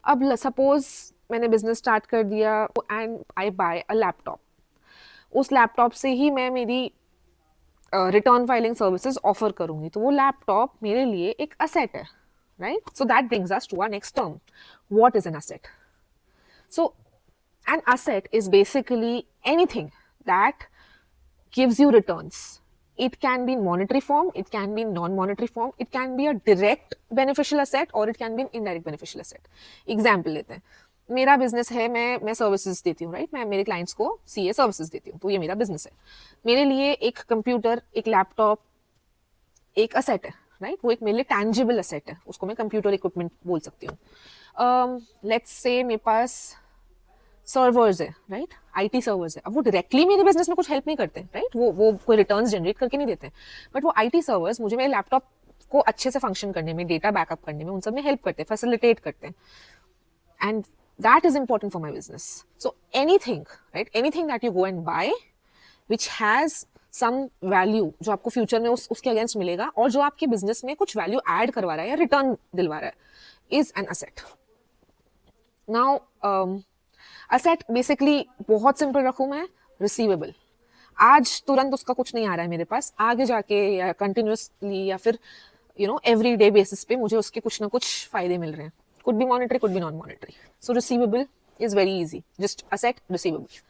अब सपोज मैंने business start कर दिया and I buy a laptop, उस लैपटॉप से ही मैं मेरी रिटर्न फाइलिंग सर्विसेज ऑफर करूंगी, तो वो लैपटॉप मेरे लिए एक असेट है, right? So that brings us to our next term, what is an asset? So an asset is basically anything that gives you returns. It can be in monetary form, it can be in non-monetary form, it can be a direct beneficial asset or it can be an indirect beneficial asset. Example लेते हैं, मेरा business है, मैं services देती हूँ, right? मैं मेरे clients को सीए सर्विसेज देती हूँ, तो ये मेरा बिजनेस है। मेरे लिए एक कंप्यूटर, एक लैपटॉप एक असेट है, राइट? वो एक मेरे लिए टैंजिबल असेट है, उसको मैं कंप्यूटर इक्विपमेंट बोल सकती हूँ। लेट्स से मेरे पास सर्वर्स है, राइट? आईटी सर्वर्स है। अब वो डायरेक्टली मेरे बिजनेस में कुछ हेल्प नहीं करते, राइट? वो कोई रिटर्न्स जनरेट करके नहीं देते, बट वो आईटी सर्वर्स मुझे मेरे लैपटॉप को अच्छे से फंक्शन करने में, डेटा बैकअप करने में, उन सब में हेल्प करते हैं, फैसिलिटेट करते हैं, and that is important for my business. So anything, right, anything that you go and buy which has some value, जो आपको फ्यूचर में उसके अगेंस्ट मिलेगा और जो आपके बिजनेस में कुछ वैल्यू ऐड करवा रहा है या रिटर्न दिलवा रहा है, is an asset. Now asset basically बहुत सिंपल रखूं मैं, रिसीवेबल। आज तुरंत उसका कुछ नहीं आ रहा है मेरे पास, आगे जाके या कंटिन्यूसली या फिर एवरी डे बेसिस पे मुझे उसके कुछ ना कुछ फायदे मिल रहे हैं। Could be monetary, could be non monetary. So receivable is very easy, just asset, receivable.